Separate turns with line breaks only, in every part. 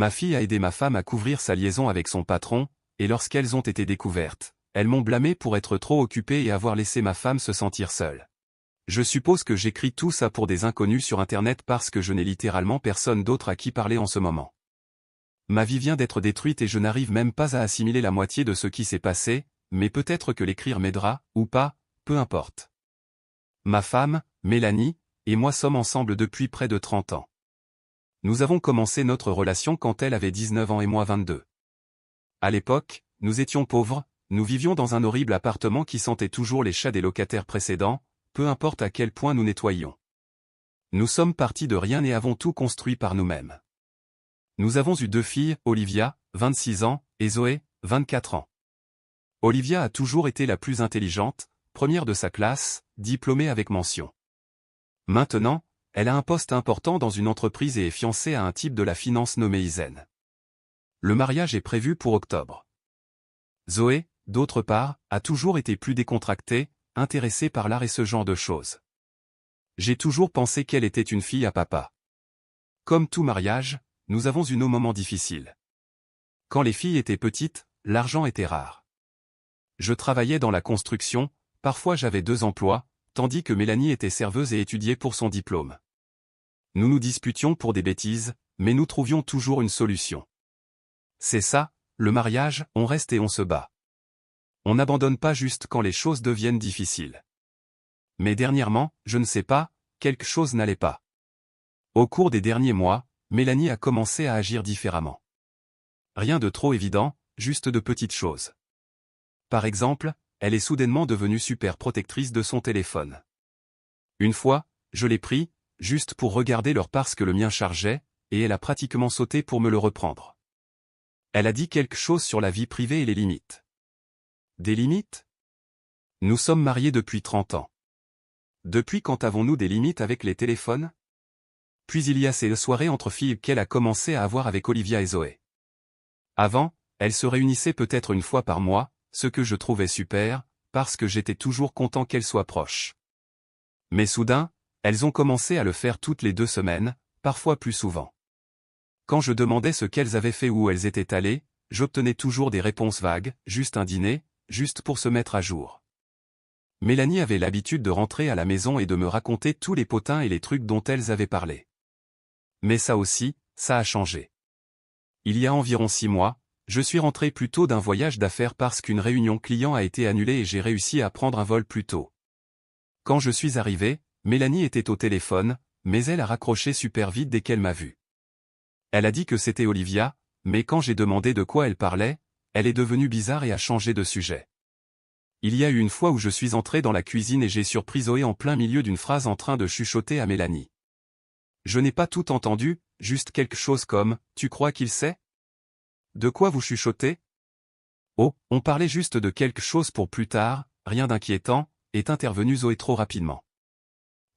Ma fille a aidé ma femme à couvrir sa liaison avec son patron, et lorsqu'elles ont été découvertes, elles m'ont blâmé pour être trop occupée et avoir laissé ma femme se sentir seule. Je suppose que j'écris tout ça pour des inconnus sur Internet parce que je n'ai littéralement personne d'autre à qui parler en ce moment. Ma vie vient d'être détruite et je n'arrive même pas à assimiler la moitié de ce qui s'est passé, mais peut-être que l'écrire m'aidera, ou pas, peu importe. Ma femme, Mélanie, et moi sommes ensemble depuis près de 30 ans. Nous avons commencé notre relation quand elle avait 19 ans et moi 22. À l'époque, nous étions pauvres, nous vivions dans un horrible appartement qui sentait toujours les chats des locataires précédents, peu importe à quel point nous nettoyions. Nous sommes partis de rien et avons tout construit par nous-mêmes. Nous avons eu 2 filles, Olivia, 26 ans, et Zoé, 24 ans. Olivia a toujours été la plus intelligente, première de sa classe, diplômée avec mention. Maintenant, elle a un poste important dans une entreprise et est fiancée à un type de la finance nommé Isen. Le mariage est prévu pour octobre. Zoé, d'autre part, a toujours été plus décontractée, intéressée par l'art et ce genre de choses. J'ai toujours pensé qu'elle était une fille à papa. Comme tout mariage, nous avons eu nos moments difficiles. Quand les filles étaient petites, l'argent était rare. Je travaillais dans la construction, parfois j'avais 2 emplois, tandis que Mélanie était serveuse et étudiait pour son diplôme. Nous nous disputions pour des bêtises, mais nous trouvions toujours une solution. C'est ça, le mariage, on reste et on se bat. On n'abandonne pas juste quand les choses deviennent difficiles. Mais dernièrement, je ne sais pas, quelque chose n'allait pas. Au cours des derniers mois, Mélanie a commencé à agir différemment. Rien de trop évident, juste de petites choses. Par exemple, elle est soudainement devenue super protectrice de son téléphone. Une fois, je l'ai pris, juste pour regarder l'heure parce que le mien chargeait, et elle a pratiquement sauté pour me le reprendre. Elle a dit quelque chose sur la vie privée et les limites. Des limites? Nous sommes mariés depuis 30 ans. Depuis quand avons-nous des limites avec les téléphones? Puis il y a ces soirées entre filles qu'elle a commencé à avoir avec Olivia et Zoé. Avant, elles se réunissaient peut-être une fois par mois, ce que je trouvais super, parce que j'étais toujours content qu'elles soient proches. Mais soudain, elles ont commencé à le faire toutes les 2 semaines, parfois plus souvent. Quand je demandais ce qu'elles avaient fait ou où elles étaient allées, j'obtenais toujours des réponses vagues, juste un dîner, juste pour se mettre à jour. Mélanie avait l'habitude de rentrer à la maison et de me raconter tous les potins et les trucs dont elles avaient parlé. Mais ça aussi, ça a changé. Il y a environ 6 mois, je suis rentré plus tôt d'un voyage d'affaires parce qu'une réunion client a été annulée et j'ai réussi à prendre un vol plus tôt. Quand je suis arrivé, Mélanie était au téléphone, mais elle a raccroché super vite dès qu'elle m'a vu. Elle a dit que c'était Olivia, mais quand j'ai demandé de quoi elle parlait, elle est devenue bizarre et a changé de sujet. Il y a eu une fois où je suis entré dans la cuisine et j'ai surpris Zoé en plein milieu d'une phrase en train de chuchoter à Mélanie. Je n'ai pas tout entendu, juste quelque chose comme « Tu crois qu'il sait ? De quoi vous chuchotez ?» Oh, on parlait juste de quelque chose pour plus tard, rien d'inquiétant, est intervenue Zoé trop rapidement.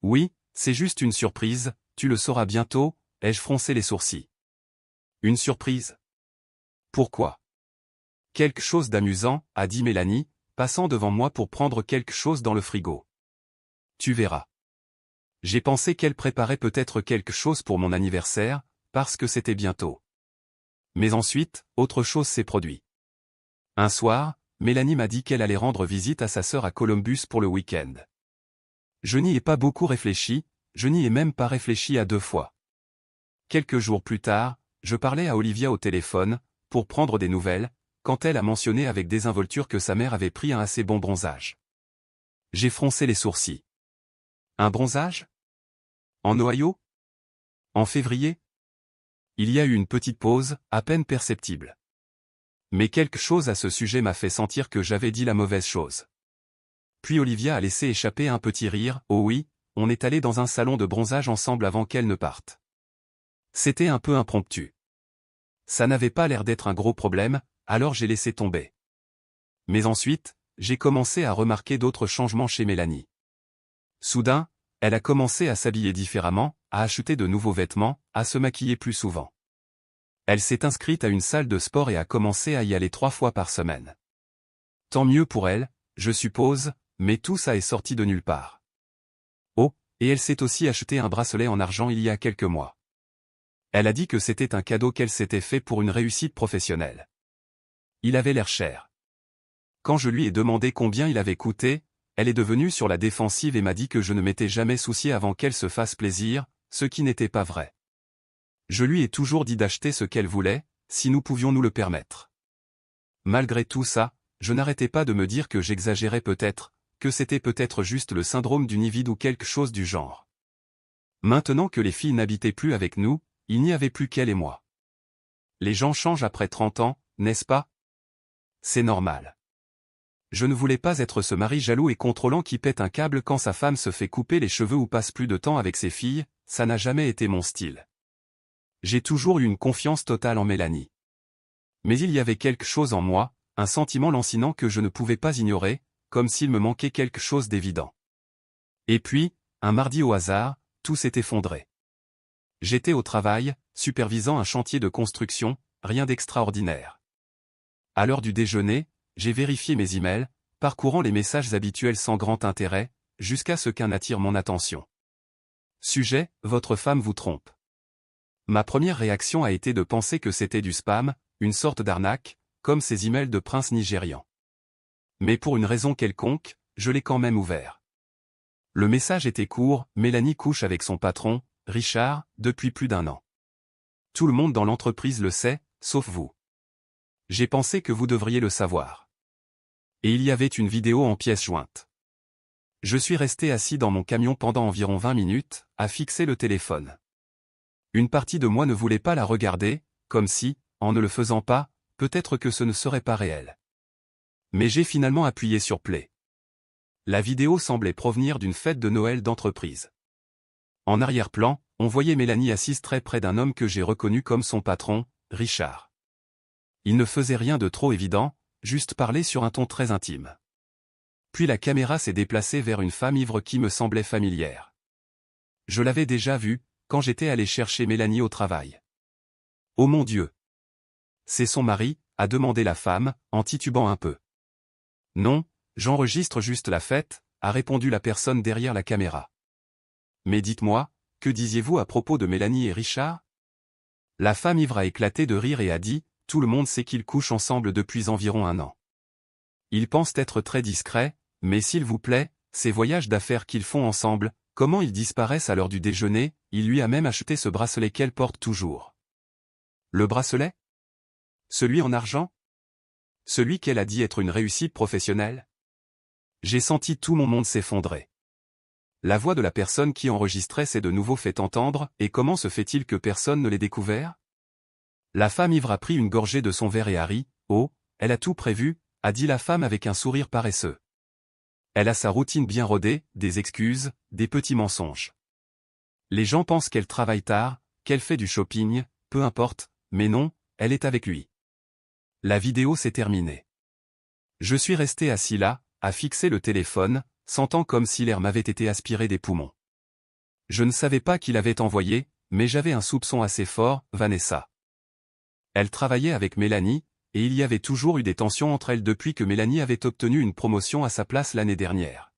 Oui, c'est juste une surprise, tu le sauras bientôt, ai-je froncé les sourcils. Une surprise? Pourquoi? Quelque chose d'amusant, a dit Mélanie, passant devant moi pour prendre quelque chose dans le frigo. Tu verras. J'ai pensé qu'elle préparait peut-être quelque chose pour mon anniversaire, parce que c'était bientôt. Mais ensuite, autre chose s'est produit. Un soir, Mélanie m'a dit qu'elle allait rendre visite à sa sœur à Columbus pour le week-end. Je n'y ai pas beaucoup réfléchi, je n'y ai même pas réfléchi à 2 fois. Quelques jours plus tard, je parlais à Olivia au téléphone, pour prendre des nouvelles, quand elle a mentionné avec désinvolture que sa mère avait pris un assez bon bronzage. J'ai froncé les sourcils. Un bronzage? En Ohio? En février? Il y a eu une petite pause, à peine perceptible. Mais quelque chose à ce sujet m'a fait sentir que j'avais dit la mauvaise chose. Puis Olivia a laissé échapper un petit rire, oh oui, on est allé dans un salon de bronzage ensemble avant qu'elle ne parte. C'était un peu impromptu. Ça n'avait pas l'air d'être un gros problème, alors j'ai laissé tomber. Mais ensuite, j'ai commencé à remarquer d'autres changements chez Mélanie. Soudain, elle a commencé à s'habiller différemment, à acheter de nouveaux vêtements, à se maquiller plus souvent. Elle s'est inscrite à une salle de sport et a commencé à y aller 3 fois par semaine. Tant mieux pour elle, je suppose, mais tout ça est sorti de nulle part. Oh, et elle s'est aussi acheté un bracelet en argent il y a quelques mois. Elle a dit que c'était un cadeau qu'elle s'était fait pour une réussite professionnelle. Il avait l'air cher. Quand je lui ai demandé combien il avait coûté, elle est devenue sur la défensive et m'a dit que je ne m'étais jamais soucié avant qu'elle se fasse plaisir, ce qui n'était pas vrai. Je lui ai toujours dit d'acheter ce qu'elle voulait, si nous pouvions nous le permettre. Malgré tout ça, je n'arrêtais pas de me dire que j'exagérais peut-être, que c'était peut-être juste le syndrome du nid vide ou quelque chose du genre. Maintenant que les filles n'habitaient plus avec nous, il n'y avait plus qu'elle et moi. Les gens changent après 30 ans, n'est-ce pas? C'est normal. Je ne voulais pas être ce mari jaloux et contrôlant qui pète un câble quand sa femme se fait couper les cheveux ou passe plus de temps avec ses filles, ça n'a jamais été mon style. J'ai toujours eu une confiance totale en Mélanie. Mais il y avait quelque chose en moi, un sentiment lancinant que je ne pouvais pas ignorer, comme s'il me manquait quelque chose d'évident. Et puis, un mardi au hasard, tout s'est effondré. J'étais au travail, supervisant un chantier de construction, rien d'extraordinaire. À l'heure du déjeuner, j'ai vérifié mes emails, parcourant les messages habituels sans grand intérêt, jusqu'à ce qu'un attire mon attention. Sujet, votre femme vous trompe. Ma première réaction a été de penser que c'était du spam, une sorte d'arnaque, comme ces emails de princes nigérians. Mais pour une raison quelconque, je l'ai quand même ouvert. Le message était court, Mélanie couche avec son patron, Richard, depuis plus d'1 an. Tout le monde dans l'entreprise le sait, sauf vous. J'ai pensé que vous devriez le savoir. Et il y avait une vidéo en pièces jointes. Je suis resté assis dans mon camion pendant environ 20 minutes, à fixer le téléphone. Une partie de moi ne voulait pas la regarder, comme si, en ne le faisant pas, peut-être que ce ne serait pas réel. Mais j'ai finalement appuyé sur play. La vidéo semblait provenir d'une fête de Noël d'entreprise. En arrière-plan, on voyait Mélanie assise très près d'un homme que j'ai reconnu comme son patron, Richard. Il ne faisait rien de trop évident, juste parler sur un ton très intime. Puis la caméra s'est déplacée vers une femme ivre qui me semblait familière. Je l'avais déjà vue, quand j'étais allé chercher Mélanie au travail. Oh mon Dieu! C'est son mari, a demandé la femme, en titubant un peu. Non, j'enregistre juste la fête, a répondu la personne derrière la caméra. Mais dites-moi, que disiez-vous à propos de Mélanie et Richard? La femme ivre a éclaté de rire et a dit, tout le monde sait qu'ils couchent ensemble depuis environ 1 an. Ils pensent être très discrets, mais s'il vous plaît, ces voyages d'affaires qu'ils font ensemble, comment ils disparaissent à l'heure du déjeuner, il lui a même acheté ce bracelet qu'elle porte toujours. Le bracelet? Celui en argent? Celui qu'elle a dit être une réussite professionnelle? J'ai senti tout mon monde s'effondrer. La voix de la personne qui enregistrait s'est de nouveau fait entendre, et comment se fait-il que personne ne l'ait découvert? La femme ivre a pris une gorgée de son verre et a ri, oh, elle a tout prévu, a dit la femme avec un sourire paresseux. Elle a sa routine bien rodée, des excuses, des petits mensonges. Les gens pensent qu'elle travaille tard, qu'elle fait du shopping, peu importe, mais non, elle est avec lui. La vidéo s'est terminée. Je suis resté assis là, à fixer le téléphone, sentant comme si l'air m'avait été aspiré des poumons. Je ne savais pas qui l'avait envoyé, mais j'avais un soupçon assez fort, Vanessa. Elle travaillait avec Mélanie, et il y avait toujours eu des tensions entre elles depuis que Mélanie avait obtenu une promotion à sa place l'année dernière.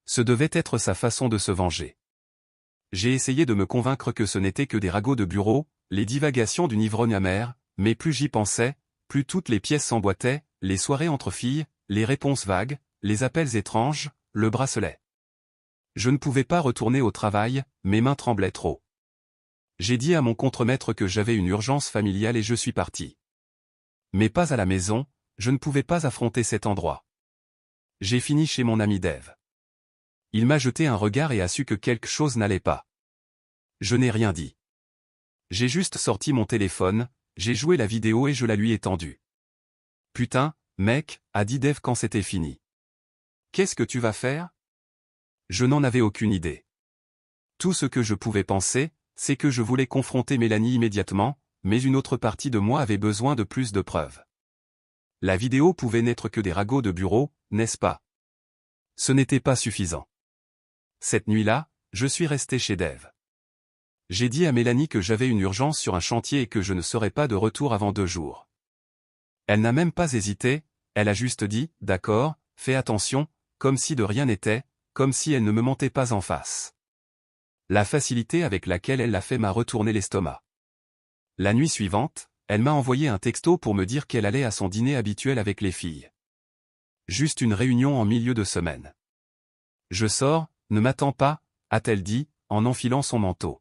Ce devait être sa façon de se venger. J'ai essayé de me convaincre que ce n'était que des ragots de bureau, les divagations d'une ivrogne amère, mais plus j'y pensais, plus toutes les pièces s'emboîtaient, les soirées entre filles, les réponses vagues, les appels étranges, le bracelet. Je ne pouvais pas retourner au travail, mes mains tremblaient trop. J'ai dit à mon contremaître que j'avais une urgence familiale et je suis parti. Mais pas à la maison, je ne pouvais pas affronter cet endroit. J'ai fini chez mon ami Dave. Il m'a jeté un regard et a su que quelque chose n'allait pas. Je n'ai rien dit. J'ai juste sorti mon téléphone, j'ai joué la vidéo et je la lui ai tendue. Putain, mec, a dit Dave quand c'était fini. Qu'est-ce que tu vas faire? Je n'en avais aucune idée. Tout ce que je pouvais penser, c'est que je voulais confronter Mélanie immédiatement, mais une autre partie de moi avait besoin de plus de preuves. La vidéo pouvait n'être que des ragots de bureau, n'est-ce pas? Ce n'était pas suffisant. Cette nuit-là, je suis resté chez Dave. J'ai dit à Mélanie que j'avais une urgence sur un chantier et que je ne serais pas de retour avant 2 jours. Elle n'a même pas hésité, elle a juste dit, d'accord, fais attention, comme si de rien n'était, comme si elle ne me mentait pas en face. La facilité avec laquelle elle l'a fait m'a retourné l'estomac. La nuit suivante, elle m'a envoyé un texto pour me dire qu'elle allait à son dîner habituel avec les filles. Juste une réunion en milieu de semaine. Je sors, ne m'attends pas, a-t-elle dit, en enfilant son manteau.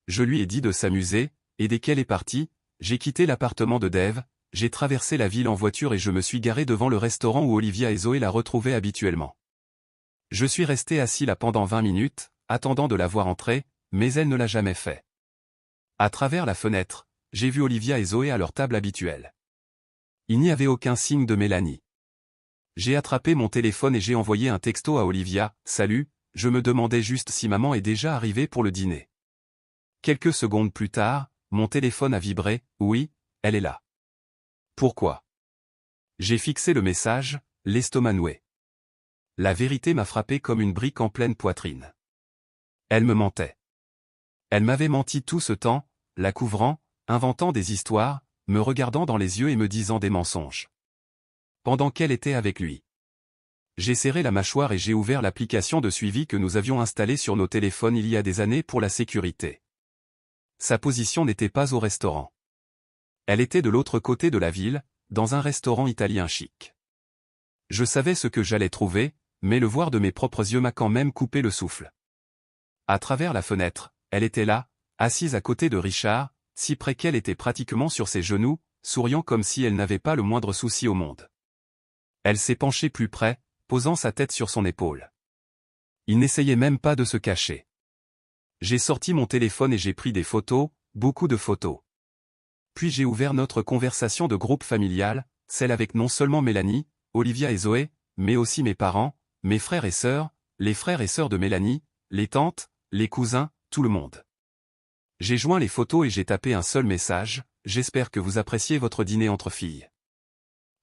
Je lui ai dit de s'amuser, et dès qu'elle est partie, j'ai quitté l'appartement de Dave, j'ai traversé la ville en voiture et je me suis garé devant le restaurant où Olivia et Zoé la retrouvaient habituellement. Je suis resté assis là pendant 20 minutes, attendant de la voir entrer, mais elle ne l'a jamais fait. À travers la fenêtre, j'ai vu Olivia et Zoé à leur table habituelle. Il n'y avait aucun signe de Mélanie. J'ai attrapé mon téléphone et j'ai envoyé un texto à Olivia, « Salut, je me demandais juste si maman est déjà arrivée pour le dîner. » Quelques secondes plus tard, mon téléphone a vibré, « Oui, elle est là. » Pourquoi? J'ai fixé le message, l'estomac noué. La vérité m'a frappé comme une brique en pleine poitrine. Elle me mentait. Elle m'avait menti tout ce temps, la couvrant, inventant des histoires, me regardant dans les yeux et me disant des mensonges. Pendant qu'elle était avec lui. J'ai serré la mâchoire et j'ai ouvert l'application de suivi que nous avions installée sur nos téléphones il y a des années pour la sécurité. Sa position n'était pas au restaurant. Elle était de l'autre côté de la ville, dans un restaurant italien chic. Je savais ce que j'allais trouver, mais le voir de mes propres yeux m'a quand même coupé le souffle. À travers la fenêtre, elle était là, assise à côté de Richard, si près qu'elle était pratiquement sur ses genoux, souriant comme si elle n'avait pas le moindre souci au monde. Elle s'est penchée plus près, posant sa tête sur son épaule. Il n'essayait même pas de se cacher. J'ai sorti mon téléphone et j'ai pris des photos, beaucoup de photos. Puis j'ai ouvert notre conversation de groupe familial, celle avec non seulement Mélanie, Olivia et Zoé, mais aussi mes parents, mes frères et sœurs, les frères et sœurs de Mélanie, les tantes, les cousins, tout le monde. J'ai joint les photos et j'ai tapé un seul message, « J'espère que vous appréciez votre dîner entre filles. »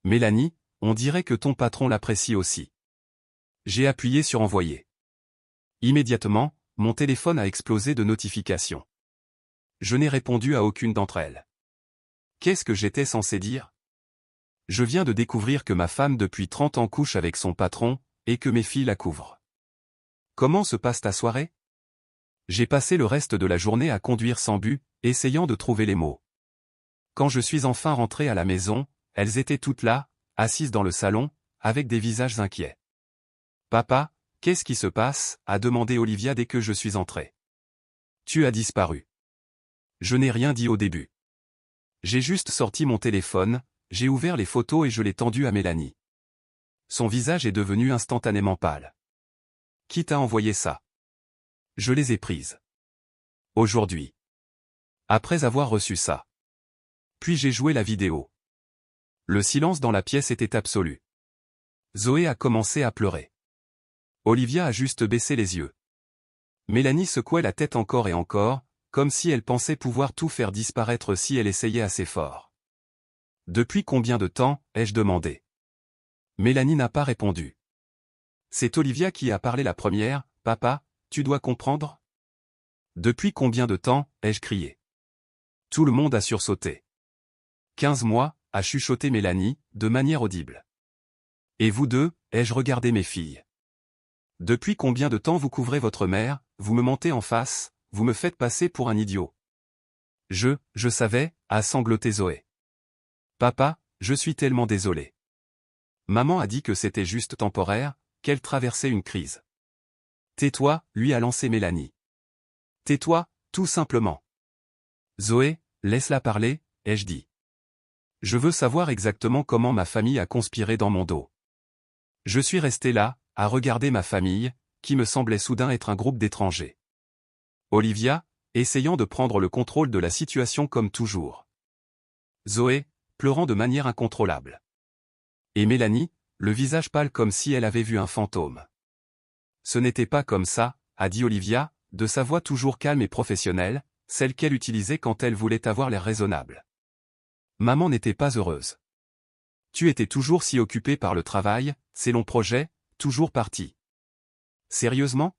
Mélanie, on dirait que ton patron l'apprécie aussi. J'ai appuyé sur envoyer. Immédiatement, mon téléphone a explosé de notifications. Je n'ai répondu à aucune d'entre elles. Qu'est-ce que j'étais censé dire? Je viens de découvrir que ma femme depuis 30 ans couche avec son patron, et que mes filles la couvrent. Comment se passe ta soirée? J'ai passé le reste de la journée à conduire sans but, essayant de trouver les mots. Quand je suis enfin rentré à la maison, elles étaient toutes là, assises dans le salon, avec des visages inquiets. « Papa, qu'est-ce qui se passe ?» a demandé Olivia dès que je suis entré. « Tu as disparu. » Je n'ai rien dit au début. J'ai juste sorti mon téléphone, j'ai ouvert les photos et je l'ai tendu à Mélanie. Son visage est devenu instantanément pâle. « Qui t'a envoyé ça? » Je les ai prises. Aujourd'hui. Après avoir reçu ça. Puis j'ai joué la vidéo. Le silence dans la pièce était absolu. Zoé a commencé à pleurer. Olivia a juste baissé les yeux. Mélanie secouait la tête encore et encore, comme si elle pensait pouvoir tout faire disparaître si elle essayait assez fort. « Depuis combien de temps ?» ai-je demandé. Mélanie n'a pas répondu. C'est Olivia qui a parlé la première, « Papa, tu dois comprendre ?» Depuis combien de temps ai-je crié. Tout le monde a sursauté. 15 mois, a chuchoté Mélanie, de manière audible. Et vous deux, ai-je regardé mes filles. Depuis combien de temps vous couvrez votre mère, vous me mentez en face, vous me faites passer pour un idiot. Je savais, a sangloté Zoé. Papa, je suis tellement désolé. Maman a dit que c'était juste temporaire, qu'elle traversait une crise. Tais-toi, lui a lancé Mélanie. Tais-toi, tout simplement. Zoé, laisse-la parler, ai-je dit. Je veux savoir exactement comment ma famille a conspiré dans mon dos. Je suis resté là, à regarder ma famille, qui me semblait soudain être un groupe d'étrangers. Olivia, essayant de prendre le contrôle de la situation comme toujours. Zoé, pleurant de manière incontrôlable. Et Mélanie, le visage pâle comme si elle avait vu un fantôme. Ce n'était pas comme ça, a dit Olivia, de sa voix toujours calme et professionnelle, celle qu'elle utilisait quand elle voulait avoir l'air raisonnable. Maman n'était pas heureuse. Tu étais toujours si occupée par le travail, ces longs projets, toujours parti. Sérieusement?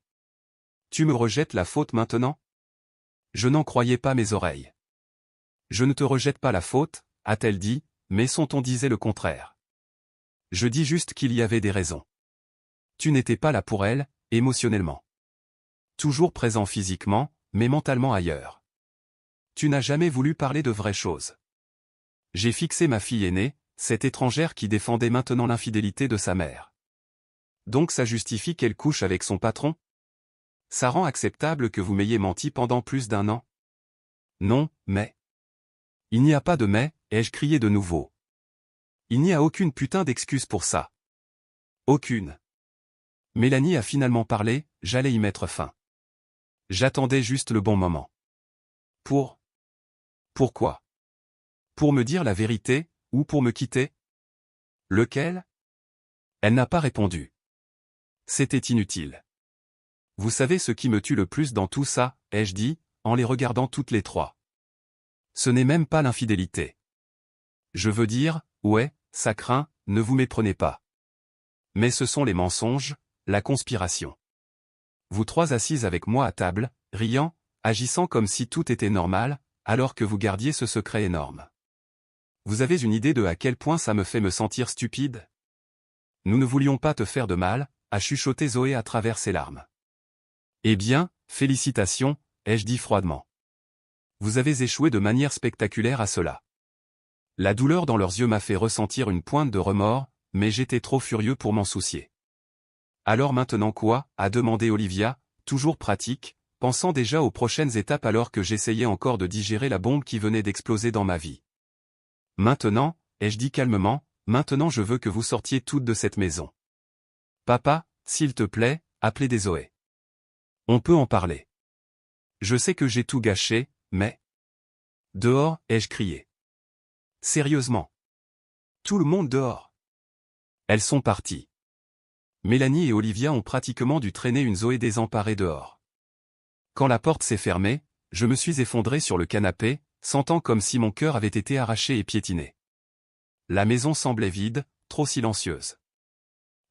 Tu me rejettes la faute maintenant? Je n'en croyais pas mes oreilles. Je ne te rejette pas la faute, a-t-elle dit, mais son ton disait le contraire. Je dis juste qu'il y avait des raisons. Tu n'étais pas là pour elle, émotionnellement. Toujours présent physiquement, mais mentalement ailleurs. tu n'as jamais voulu parler de vraies choses. J'ai fixé ma fille aînée, cette étrangère qui défendait maintenant l'infidélité de sa mère. Donc ça justifie qu'elle couche avec son patron? Ça rend acceptable que vous m'ayez menti pendant plus d'1 an? Non, mais... Il n'y a pas de mais, ai-je crié de nouveau. Il n'y a aucune putain d'excuse pour ça. Aucune. Mélanie a finalement parlé, j'allais y mettre fin. J'attendais juste le bon moment. Pourquoi? Pour me dire la vérité, ou pour me quitter? Lequel? Elle n'a pas répondu. C'était inutile. Vous savez ce qui me tue le plus dans tout ça, ai-je dit, en les regardant toutes les trois. Ce n'est même pas l'infidélité. Je veux dire, ouais, ça craint, ne vous méprenez pas. Mais ce sont les mensonges, la conspiration. Vous trois assises avec moi à table, riant, agissant comme si tout était normal, alors que vous gardiez ce secret énorme. Vous avez une idée de à quel point ça me fait me sentir stupide? Nous ne voulions pas te faire de mal, a chuchoté Zoé à travers ses larmes. Eh bien, félicitations, ai-je dit froidement. Vous avez échoué de manière spectaculaire à cela. La douleur dans leurs yeux m'a fait ressentir une pointe de remords, mais j'étais trop furieux pour m'en soucier. Alors maintenant quoi? A demandé Olivia, toujours pratique, pensant déjà aux prochaines étapes alors que j'essayais encore de digérer la bombe qui venait d'exploser dans ma vie. Maintenant, ai-je dit calmement, maintenant je veux que vous sortiez toutes de cette maison. Papa, s'il te plaît, appelez des Zoé. On peut en parler. Je sais que j'ai tout gâché, mais... Dehors, ai-je crié. Sérieusement. Tout le monde dehors. Elles sont parties. Mélanie et Olivia ont pratiquement dû traîner une Zoé désemparée dehors. Quand la porte s'est fermée, je me suis effondré sur le canapé, sentant comme si mon cœur avait été arraché et piétiné. La maison semblait vide, trop silencieuse.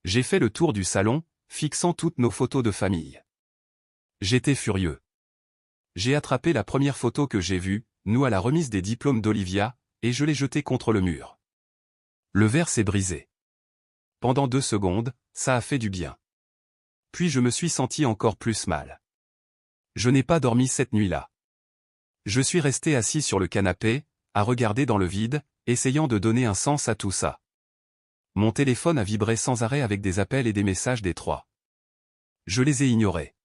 J'ai fait le tour du salon, fixant toutes nos photos de famille. J'étais furieux. J'ai attrapé la première photo que j'ai vue, nous à la remise des diplômes d'Olivia, et je l'ai jetée contre le mur. Le verre s'est brisé. Pendant 2 secondes, ça a fait du bien. Puis je me suis senti encore plus mal. Je n'ai pas dormi cette nuit-là. Je suis resté assis sur le canapé, à regarder dans le vide, essayant de donner un sens à tout ça. Mon téléphone a vibré sans arrêt avec des appels et des messages des trois. Je les ai ignorés.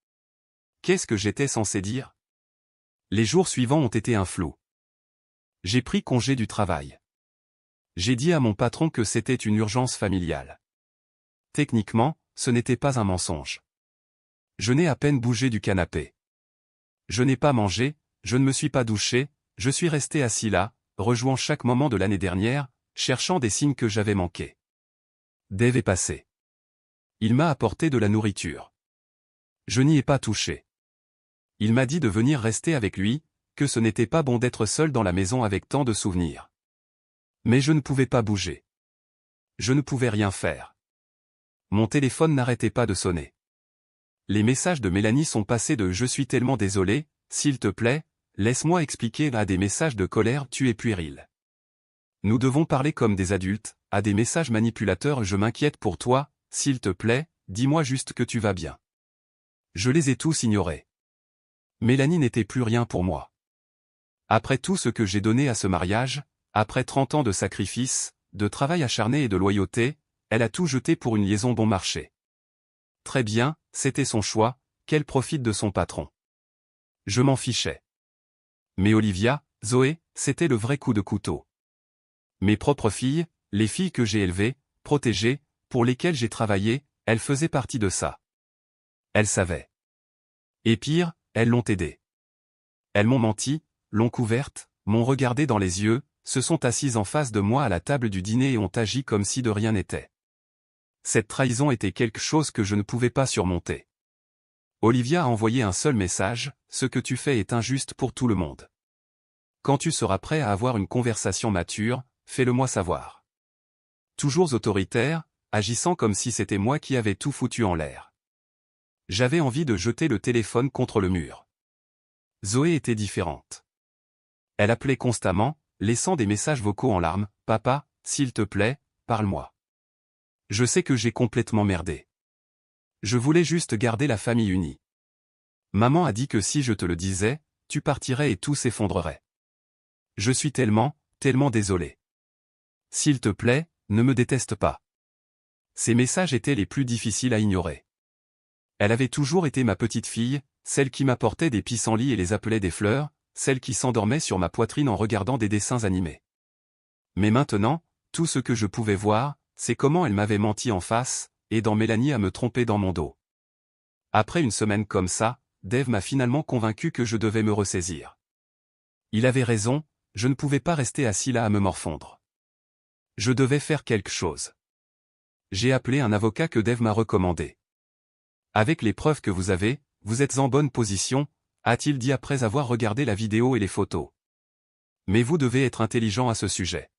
Qu'est-ce que j'étais censé dire? Les jours suivants ont été un flou. J'ai pris congé du travail. J'ai dit à mon patron que c'était une urgence familiale. Techniquement, ce n'était pas un mensonge. Je n'ai à peine bougé du canapé. Je n'ai pas mangé, je ne me suis pas douché, je suis resté assis là, rejouant chaque moment de l'année dernière, cherchant des signes que j'avais manqués. Dave est passé. Il m'a apporté de la nourriture. Je n'y ai pas touché. Il m'a dit de venir rester avec lui, que ce n'était pas bon d'être seul dans la maison avec tant de souvenirs. Mais je ne pouvais pas bouger. Je ne pouvais rien faire. Mon téléphone n'arrêtait pas de sonner. Les messages de Mélanie sont passés de « Je suis tellement désolé, s'il te plaît, laisse-moi expliquer » à des messages de colère « Tu es puéril. Nous devons parler comme des adultes » à des messages manipulateurs « Je m'inquiète pour toi, s'il te plaît, dis-moi juste que tu vas bien. » Je les ai tous ignorés. Mélanie n'était plus rien pour moi. Après tout ce que j'ai donné à ce mariage, après 30 ans de sacrifice, de travail acharné et de loyauté, elle a tout jeté pour une liaison bon marché. Très bien, c'était son choix, qu'elle profite de son patron. Je m'en fichais. Mais Olivia, Zoé, c'était le vrai coup de couteau. Mes propres filles, les filles que j'ai élevées, protégées, pour lesquelles j'ai travaillé, elles faisaient partie de ça. Elles savaient. Et pire, elles l'ont aidée. Elles m'ont menti, l'ont couverte, m'ont regardé dans les yeux, se sont assises en face de moi à la table du dîner et ont agi comme si de rien n'était. Cette trahison était quelque chose que je ne pouvais pas surmonter. Olivia a envoyé un seul message, « Ce que tu fais est injuste pour tout le monde. Quand tu seras prêt à avoir une conversation mature, fais-le-moi savoir. » Toujours autoritaire, agissant comme si c'était moi qui avais tout foutu en l'air. J'avais envie de jeter le téléphone contre le mur. Zoé était différente. Elle appelait constamment, laissant des messages vocaux en larmes, « Papa, s'il te plaît, parle-moi. Je sais que j'ai complètement merdé. Je voulais juste garder la famille unie. Maman a dit que si je te le disais, tu partirais et tout s'effondrerait. Je suis tellement désolé. S'il te plaît, ne me déteste pas. Ces messages étaient les plus difficiles à ignorer. Elle avait toujours été ma petite fille, celle qui m'apportait des pissenlits et les appelait des fleurs, celle qui s'endormait sur ma poitrine en regardant des dessins animés. Mais maintenant, tout ce que je pouvais voir, c'est comment elle m'avait menti en face, aidant Mélanie à me tromper dans mon dos. Après une semaine comme ça, Dave m'a finalement convaincu que je devais me ressaisir. Il avait raison, je ne pouvais pas rester assis là à me morfondre. Je devais faire quelque chose. J'ai appelé un avocat que Dave m'a recommandé. Avec les preuves que vous avez, vous êtes en bonne position, a-t-il dit après avoir regardé la vidéo et les photos. Mais vous devez être intelligent à ce sujet.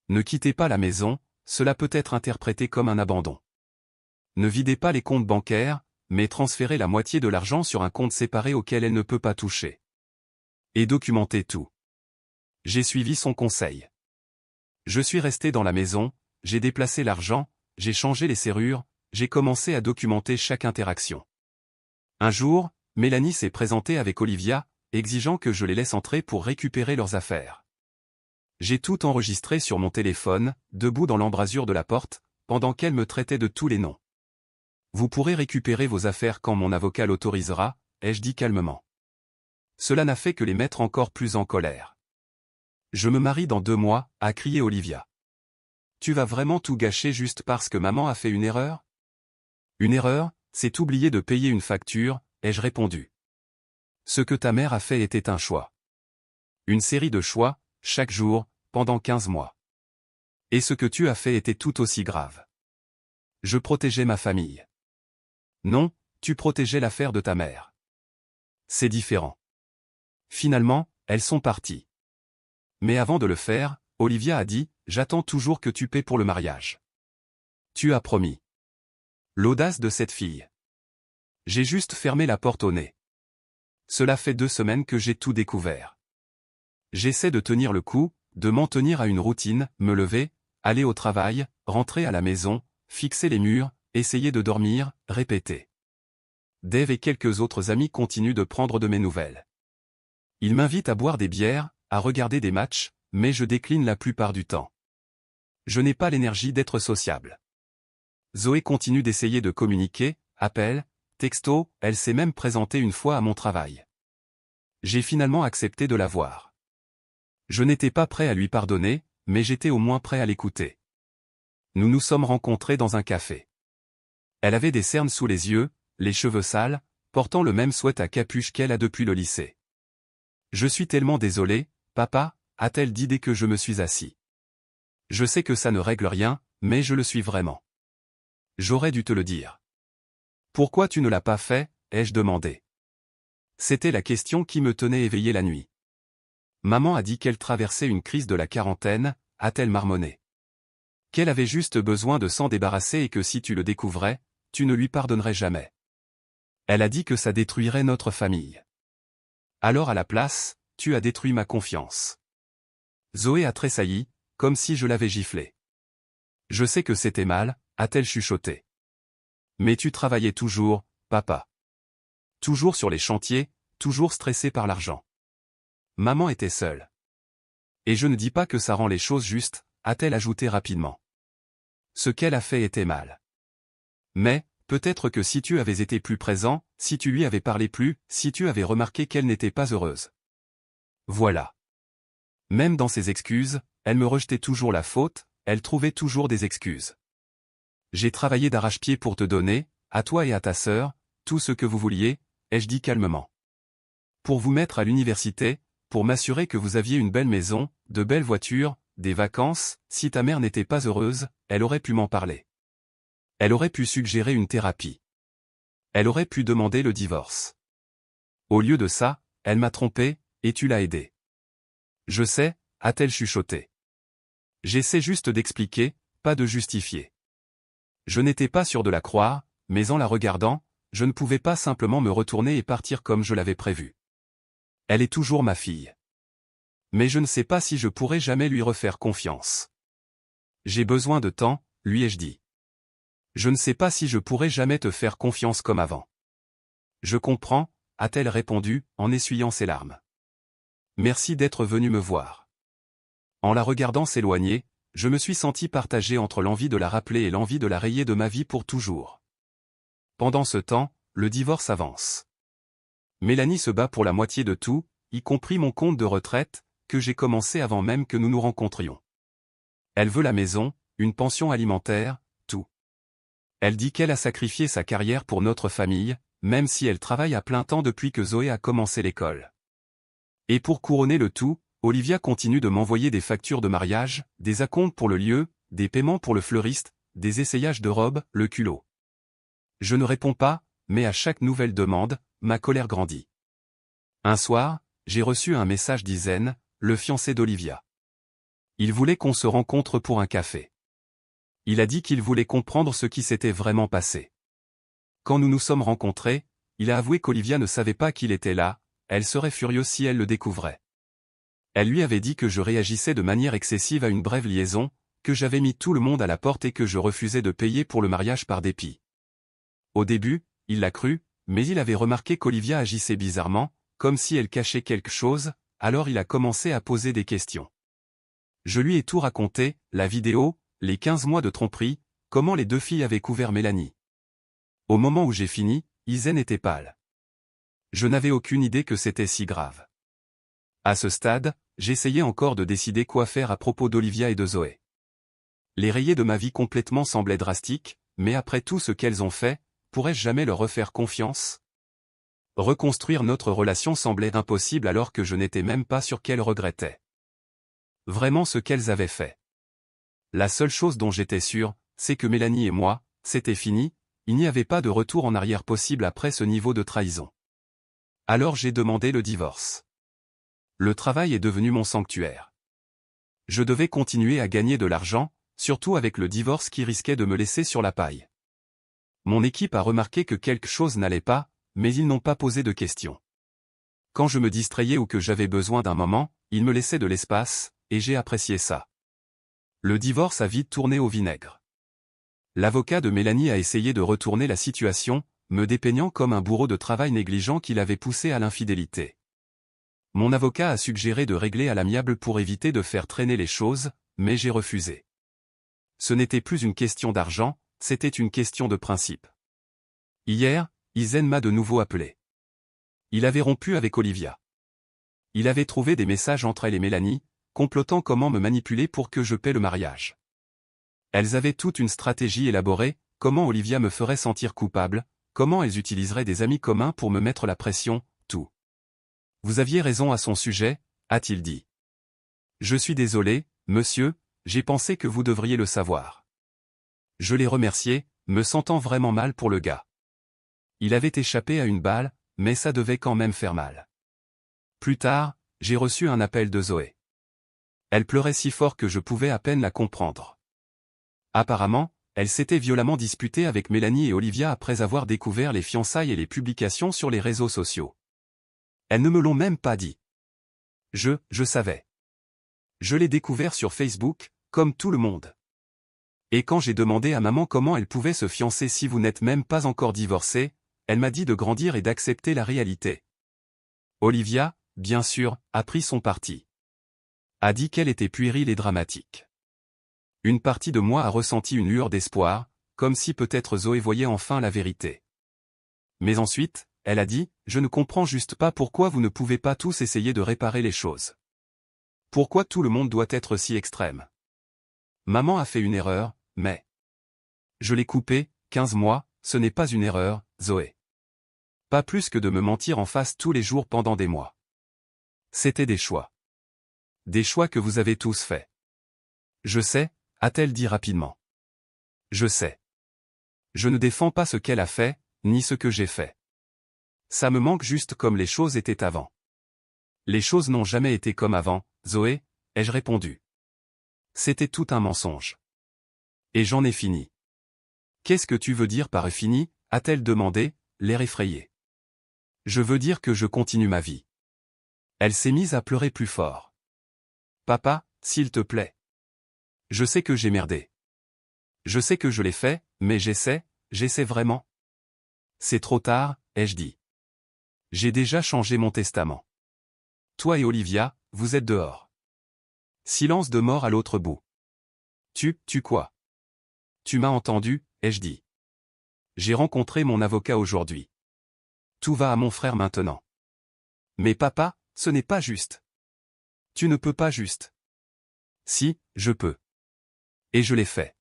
Ne quittez pas la maison, cela peut être interprété comme un abandon. Ne videz pas les comptes bancaires, mais transférez la moitié de l'argent sur un compte séparé auquel elle ne peut pas toucher. Et documentez tout. J'ai suivi son conseil. Je suis resté dans la maison, j'ai déplacé l'argent, j'ai changé les serrures, j'ai commencé à documenter chaque interaction. Un jour, Mélanie s'est présentée avec Olivia, exigeant que je les laisse entrer pour récupérer leurs affaires. J'ai tout enregistré sur mon téléphone, debout dans l'embrasure de la porte, pendant qu'elle me traitait de tous les noms. Vous pourrez récupérer vos affaires quand mon avocat l'autorisera, ai-je dit calmement. Cela n'a fait que les mettre encore plus en colère. Je me marie dans 2 mois, a crié Olivia. Tu vas vraiment tout gâcher juste parce que maman a fait une erreur? Une erreur, c'est oublier de payer une facture, ai-je répondu. Ce que ta mère a fait était un choix. Une série de choix, chaque jour, pendant 15 mois. Et ce que tu as fait était tout aussi grave. Je protégeais ma famille. Non, tu protégeais l'affaire de ta mère. C'est différent. Finalement, elles sont parties. Mais avant de le faire, Olivia a dit, j'attends toujours que tu paies pour le mariage. Tu as promis. L'audace de cette fille. J'ai juste fermé la porte au nez. Cela fait 2 semaines que j'ai tout découvert. J'essaie de tenir le coup, de m'en tenir à une routine, me lever, aller au travail, rentrer à la maison, fixer les murs, essayer de dormir, répéter. Dave et quelques autres amis continuent de prendre de mes nouvelles. Ils m'invitent à boire des bières, à regarder des matchs, mais je décline la plupart du temps. Je n'ai pas l'énergie d'être sociable. Zoé continue d'essayer de communiquer, appelle, texto, elle s'est même présentée une fois à mon travail. J'ai finalement accepté de la voir. Je n'étais pas prêt à lui pardonner, mais j'étais au moins prêt à l'écouter. Nous nous sommes rencontrés dans un café. Elle avait des cernes sous les yeux, les cheveux sales, portant le même sweat à capuche qu'elle a depuis le lycée. Je suis tellement désolé, papa, a-t-elle dit dès que je me suis assis. Je sais que ça ne règle rien, mais je le suis vraiment. J'aurais dû te le dire. Pourquoi tu ne l'as pas fait, ai-je demandé. C'était la question qui me tenait éveillé la nuit. Maman a dit qu'elle traversait une crise de la quarantaine, a-t-elle marmonné. Qu'elle avait juste besoin de s'en débarrasser et que si tu le découvrais, tu ne lui pardonnerais jamais. Elle a dit que ça détruirait notre famille. Alors à la place, tu as détruit ma confiance. Zoé a tressailli, comme si je l'avais giflé. Je sais que c'était mal, a-t-elle chuchoté. Mais tu travaillais toujours, papa. Toujours sur les chantiers, toujours stressé par l'argent. Maman était seule. Et je ne dis pas que ça rend les choses justes, a-t-elle ajouté rapidement. Ce qu'elle a fait était mal. Mais, peut-être que si tu avais été plus présent, si tu lui avais parlé plus, si tu avais remarqué qu'elle n'était pas heureuse. Voilà. Même dans ses excuses, elle me rejetait toujours la faute, elle trouvait toujours des excuses. J'ai travaillé d'arrache-pied pour te donner, à toi et à ta sœur, tout ce que vous vouliez, ai-je dit calmement. Pour vous mettre à l'université, pour m'assurer que vous aviez une belle maison, de belles voitures, des vacances, si ta mère n'était pas heureuse, elle aurait pu m'en parler. Elle aurait pu suggérer une thérapie. Elle aurait pu demander le divorce. Au lieu de ça, elle m'a trompé, et tu l'as aidée. Je sais, a-t-elle chuchoté. J'essaie juste d'expliquer, pas de justifier. Je n'étais pas sûr de la croire, mais en la regardant, je ne pouvais pas simplement me retourner et partir comme je l'avais prévu. Elle est toujours ma fille. Mais je ne sais pas si je pourrai jamais lui refaire confiance. J'ai besoin de temps, lui ai-je dit. Je ne sais pas si je pourrai jamais te faire confiance comme avant. Je comprends, a-t-elle répondu, en essuyant ses larmes. Merci d'être venu me voir. En la regardant s'éloigner, je me suis senti partagé entre l'envie de la rappeler et l'envie de la rayer de ma vie pour toujours. Pendant ce temps, le divorce avance. Mélanie se bat pour la moitié de tout, y compris mon compte de retraite, que j'ai commencé avant même que nous nous rencontrions. Elle veut la maison, une pension alimentaire, tout. Elle dit qu'elle a sacrifié sa carrière pour notre famille, même si elle travaille à plein temps depuis que Zoé a commencé l'école. Et pour couronner le tout, Olivia continue de m'envoyer des factures de mariage, des acomptes pour le lieu, des paiements pour le fleuriste, des essayages de robes, le culot. Je ne réponds pas, mais à chaque nouvelle demande, ma colère grandit. Un soir, j'ai reçu un message d'Isen, le fiancé d'Olivia. Il voulait qu'on se rencontre pour un café. Il a dit qu'il voulait comprendre ce qui s'était vraiment passé. Quand nous nous sommes rencontrés, il a avoué qu'Olivia ne savait pas qu'il était là, elle serait furieuse si elle le découvrait. Elle lui avait dit que je réagissais de manière excessive à une brève liaison, que j'avais mis tout le monde à la porte et que je refusais de payer pour le mariage par dépit. Au début, il l'a cru, mais il avait remarqué qu'Olivia agissait bizarrement, comme si elle cachait quelque chose, alors il a commencé à poser des questions. Je lui ai tout raconté, la vidéo, les 15 mois de tromperie, comment les deux filles avaient couvert Mélanie. Au moment où j'ai fini, Isen était pâle. Je n'avais aucune idée que c'était si grave. À ce stade, j'essayais encore de décider quoi faire à propos d'Olivia et de Zoé. Les rayer de ma vie complètement semblait drastique, mais après tout ce qu'elles ont fait, pourrais-je jamais leur refaire confiance? Reconstruire notre relation semblait impossible alors que je n'étais même pas sûr qu'elles regrettaient vraiment ce qu'elles avaient fait. La seule chose dont j'étais sûr, c'est que Mélanie et moi, c'était fini, il n'y avait pas de retour en arrière possible après ce niveau de trahison. Alors j'ai demandé le divorce. Le travail est devenu mon sanctuaire. Je devais continuer à gagner de l'argent, surtout avec le divorce qui risquait de me laisser sur la paille. Mon équipe a remarqué que quelque chose n'allait pas, mais ils n'ont pas posé de questions. Quand je me distrayais ou que j'avais besoin d'un moment, ils me laissaient de l'espace, et j'ai apprécié ça. Le divorce a vite tourné au vinaigre. L'avocat de Mélanie a essayé de retourner la situation, me dépeignant comme un bourreau de travail négligent qui l'avait poussé à l'infidélité. Mon avocat a suggéré de régler à l'amiable pour éviter de faire traîner les choses, mais j'ai refusé. Ce n'était plus une question d'argent, c'était une question de principe. Hier, Isen m'a de nouveau appelé. Il avait rompu avec Olivia. Il avait trouvé des messages entre elle et Mélanie, complotant comment me manipuler pour que je paie le mariage. Elles avaient toute une stratégie élaborée, comment Olivia me ferait sentir coupable, comment elles utiliseraient des amis communs pour me mettre la pression, tout. Vous aviez raison à son sujet, a-t-il dit. Je suis désolé, monsieur, j'ai pensé que vous devriez le savoir. Je l'ai remercié, me sentant vraiment mal pour le gars. Il avait échappé à une balle, mais ça devait quand même faire mal. Plus tard, j'ai reçu un appel de Zoé. Elle pleurait si fort que je pouvais à peine la comprendre. Apparemment, elle s'était violemment disputée avec Mélanie et Olivia après avoir découvert les fiançailles et les publications sur les réseaux sociaux. Elles ne me l'ont même pas dit. Je savais. Je l'ai découvert sur Facebook, comme tout le monde. Et quand j'ai demandé à maman comment elle pouvait se fiancer si vous n'êtes même pas encore divorcés, elle m'a dit de grandir et d'accepter la réalité. Olivia, bien sûr, a pris son parti. A dit qu'elle était puérile et dramatique. Une partie de moi a ressenti une lueur d'espoir, comme si peut-être Zoé voyait enfin la vérité. Mais ensuite, elle a dit, je ne comprends juste pas pourquoi vous ne pouvez pas tous essayer de réparer les choses. Pourquoi tout le monde doit être si extrême? Maman a fait une erreur, mais... Je l'ai coupée, 15 mois, ce n'est pas une erreur, Zoé. Pas plus que de me mentir en face tous les jours pendant des mois. C'était des choix. Des choix que vous avez tous faits. Je sais, a-t-elle dit rapidement. Je sais. Je ne défends pas ce qu'elle a fait, ni ce que j'ai fait. Ça me manque juste comme les choses étaient avant. Les choses n'ont jamais été comme avant, Zoé, ai-je répondu. C'était tout un mensonge. Et j'en ai fini. Qu'est-ce que tu veux dire par fini, a-t-elle demandé, l'air effrayé. Je veux dire que je continue ma vie. Elle s'est mise à pleurer plus fort. Papa, s'il te plaît. Je sais que j'ai merdé. Je sais que je l'ai fait, mais j'essaie vraiment. C'est trop tard, ai-je dit. J'ai déjà changé mon testament. Toi et Olivia, vous êtes dehors. Silence de mort à l'autre bout. Tu quoi? Tu m'as entendu, ai-je dit. J'ai rencontré mon avocat aujourd'hui. Tout va à mon frère maintenant. Mais papa, ce n'est pas juste. Tu ne peux pas juste. Si, je peux. Et je l'ai fait.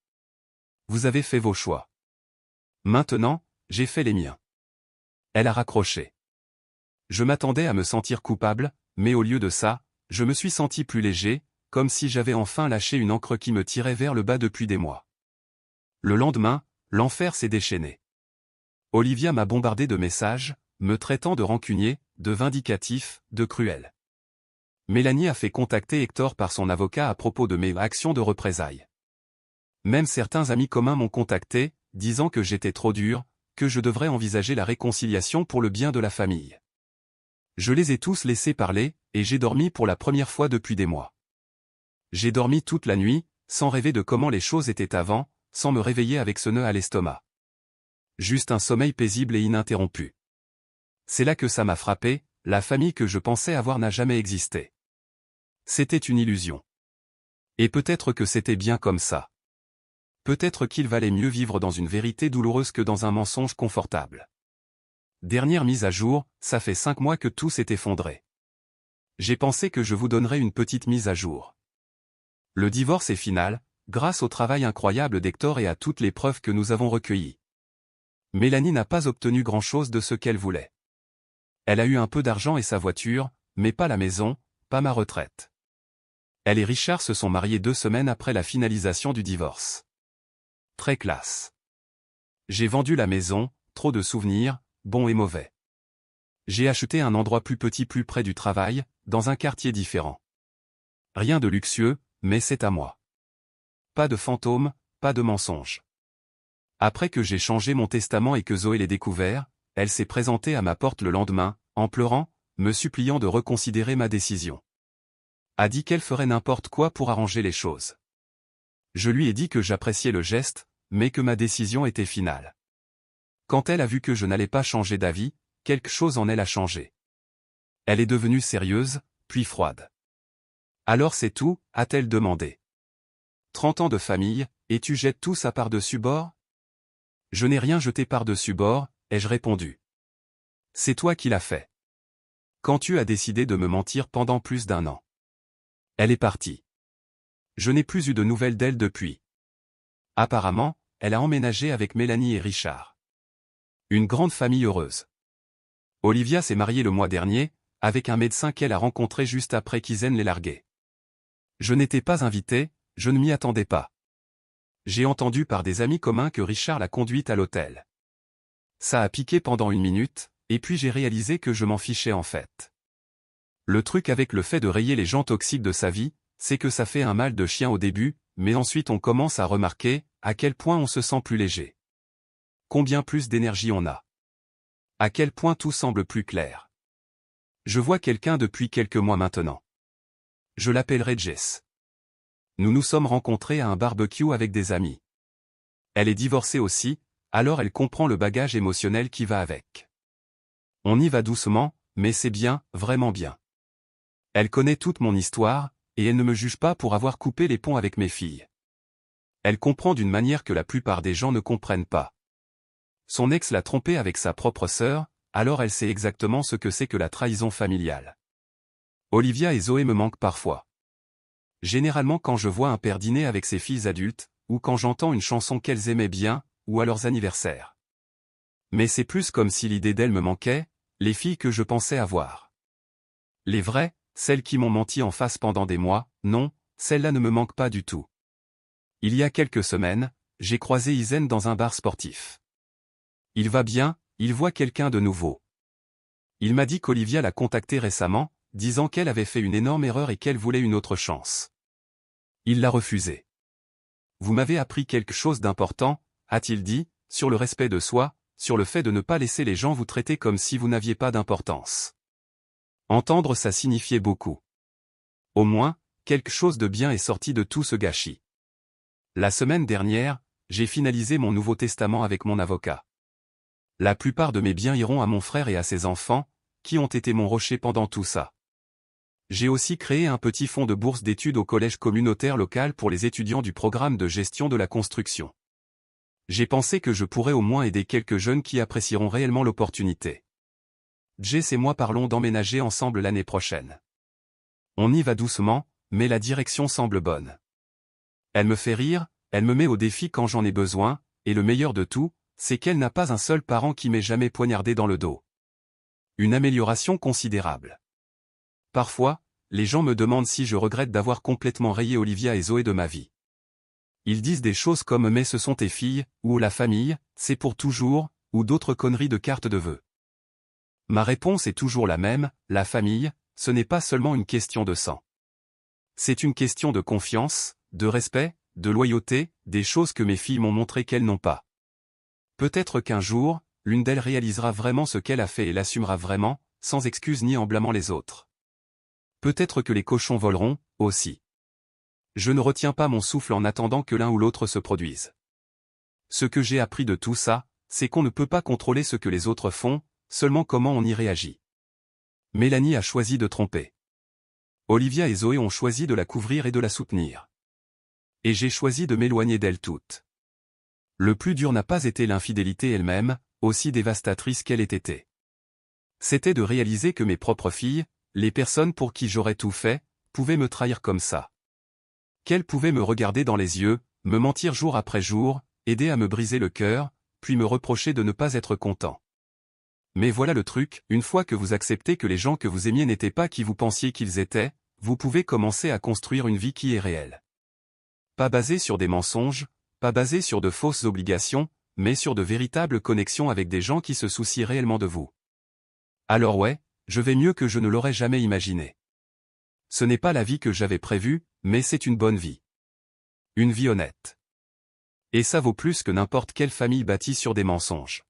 Vous avez fait vos choix. Maintenant, j'ai fait les miens. Elle a raccroché. Je m'attendais à me sentir coupable, mais au lieu de ça, je me suis senti plus léger, comme si j'avais enfin lâché une encre qui me tirait vers le bas depuis des mois. Le lendemain, l'enfer s'est déchaîné. Olivia m'a bombardé de messages, me traitant de rancunier, de vindicatif, de cruel. Mélanie a fait contacter Hector par son avocat à propos de mes actions de représailles. Même certains amis communs m'ont contacté, disant que j'étais trop dur, que je devrais envisager la réconciliation pour le bien de la famille. Je les ai tous laissés parler, et j'ai dormi pour la première fois depuis des mois. J'ai dormi toute la nuit, sans rêver de comment les choses étaient avant, sans me réveiller avec ce nœud à l'estomac. Juste un sommeil paisible et ininterrompu. C'est là que ça m'a frappé, la famille que je pensais avoir n'a jamais existé. C'était une illusion. Et peut-être que c'était bien comme ça. Peut-être qu'il valait mieux vivre dans une vérité douloureuse que dans un mensonge confortable. Dernière mise à jour, ça fait 5 mois que tout s'est effondré. J'ai pensé que je vous donnerais une petite mise à jour. Le divorce est final, grâce au travail incroyable d'Hector et à toutes les preuves que nous avons recueillies. Mélanie n'a pas obtenu grand-chose de ce qu'elle voulait. Elle a eu un peu d'argent et sa voiture, mais pas la maison, pas ma retraite. Elle et Richard se sont mariés 2 semaines après la finalisation du divorce. Très classe. J'ai vendu la maison, trop de souvenirs, bons et mauvais. J'ai acheté un endroit plus petit plus près du travail, dans un quartier différent. Rien de luxueux, mais c'est à moi. Pas de fantômes, pas de mensonges. Après que j'ai changé mon testament et que Zoé l'ait découvert, elle s'est présentée à ma porte le lendemain, en pleurant, me suppliant de reconsidérer ma décision. A dit qu'elle ferait n'importe quoi pour arranger les choses. Je lui ai dit que j'appréciais le geste, mais que ma décision était finale. Quand elle a vu que je n'allais pas changer d'avis, quelque chose en elle a changé. Elle est devenue sérieuse, puis froide. Alors c'est tout, a-t-elle demandé. 30 ans de famille, et tu jettes tout ça par-dessus bord? Je n'ai rien jeté par-dessus bord, ai-je répondu. C'est toi qui l'as fait. Quand tu as décidé de me mentir pendant plus d'1 an. Elle est partie. Je n'ai plus eu de nouvelles d'elle depuis. Apparemment, elle a emménagé avec Mélanie et Richard. Une grande famille heureuse. Olivia s'est mariée le mois dernier, avec un médecin qu'elle a rencontré juste après qu'Isen l'ait larguée. Je n'étais pas invité, je ne m'y attendais pas. J'ai entendu par des amis communs que Richard l'a conduite à l'hôtel. Ça a piqué pendant 1 minute, et puis j'ai réalisé que je m'en fichais en fait. Le truc avec le fait de rayer les gens toxiques de sa vie, c'est que ça fait un mal de chien au début, mais ensuite on commence à remarquer à quel point on se sent plus léger. Combien plus d'énergie on a. À quel point tout semble plus clair. Je vois quelqu'un depuis quelques mois maintenant. Je l'appellerai Jess. Nous nous sommes rencontrés à un barbecue avec des amis. Elle est divorcée aussi, alors elle comprend le bagage émotionnel qui va avec. On y va doucement, mais c'est bien, vraiment bien. Elle connaît toute mon histoire, et elle ne me juge pas pour avoir coupé les ponts avec mes filles. Elle comprend d'une manière que la plupart des gens ne comprennent pas. Son ex l'a trompée avec sa propre sœur, alors elle sait exactement ce que c'est que la trahison familiale. Olivia et Zoé me manquent parfois. Généralement quand je vois un père dîner avec ses filles adultes, ou quand j'entends une chanson qu'elles aimaient bien, ou à leurs anniversaires. Mais c'est plus comme si l'idée d'elles me manquait, les filles que je pensais avoir. Les vraies, celles qui m'ont menti en face pendant des mois, non, celles-là ne me manquent pas du tout. Il y a quelques semaines, j'ai croisé Isen dans un bar sportif. Il va bien, il voit quelqu'un de nouveau. Il m'a dit qu'Olivia l'a contacté récemment, disant qu'elle avait fait une énorme erreur et qu'elle voulait une autre chance. Il l'a refusée. Vous m'avez appris quelque chose d'important, a-t-il dit, sur le respect de soi, sur le fait de ne pas laisser les gens vous traiter comme si vous n'aviez pas d'importance. Entendre ça signifiait beaucoup. Au moins, quelque chose de bien est sorti de tout ce gâchis. La semaine dernière, j'ai finalisé mon Nouveau Testament avec mon avocat. La plupart de mes biens iront à mon frère et à ses enfants, qui ont été mon rocher pendant tout ça. J'ai aussi créé un petit fonds de bourse d'études au collège communautaire local pour les étudiants du programme de gestion de la construction. J'ai pensé que je pourrais au moins aider quelques jeunes qui apprécieront réellement l'opportunité. Jess et moi parlons d'emménager ensemble l'année prochaine. On y va doucement, mais la direction semble bonne. Elle me fait rire, elle me met au défi quand j'en ai besoin, et le meilleur de tout, c'est qu'elle n'a pas un seul parent qui m'ait jamais poignardé dans le dos. Une amélioration considérable. Parfois, les gens me demandent si je regrette d'avoir complètement rayé Olivia et Zoé de ma vie. Ils disent des choses comme « mais ce sont tes filles » ou « la famille, c'est pour toujours » ou d'autres conneries de carte de vœux. Ma réponse est toujours la même, la famille, ce n'est pas seulement une question de sang. C'est une question de confiance, de respect, de loyauté, des choses que mes filles m'ont montré qu'elles n'ont pas. Peut-être qu'un jour, l'une d'elles réalisera vraiment ce qu'elle a fait et l'assumera vraiment, sans excuse ni en blâmant les autres. Peut-être que les cochons voleront, aussi. Je ne retiens pas mon souffle en attendant que l'un ou l'autre se produise. Ce que j'ai appris de tout ça, c'est qu'on ne peut pas contrôler ce que les autres font, seulement comment on y réagit. Mélanie a choisi de tromper. Olivia et Zoé ont choisi de la couvrir et de la soutenir. Et j'ai choisi de m'éloigner d'elles toutes. Le plus dur n'a pas été l'infidélité elle-même, aussi dévastatrice qu'elle ait été. C'était de réaliser que mes propres filles, les personnes pour qui j'aurais tout fait, pouvaient me trahir comme ça. Qu'elles pouvaient me regarder dans les yeux, me mentir jour après jour, aider à me briser le cœur, puis me reprocher de ne pas être content. Mais voilà le truc, une fois que vous acceptez que les gens que vous aimiez n'étaient pas qui vous pensiez qu'ils étaient, vous pouvez commencer à construire une vie qui est réelle. Pas basée sur des mensonges, pas basée sur de fausses obligations, mais sur de véritables connexions avec des gens qui se soucient réellement de vous. Alors ouais, je vais mieux que je ne l'aurais jamais imaginé. Ce n'est pas la vie que j'avais prévue, mais c'est une bonne vie. Une vie honnête. Et ça vaut plus que n'importe quelle famille bâtie sur des mensonges.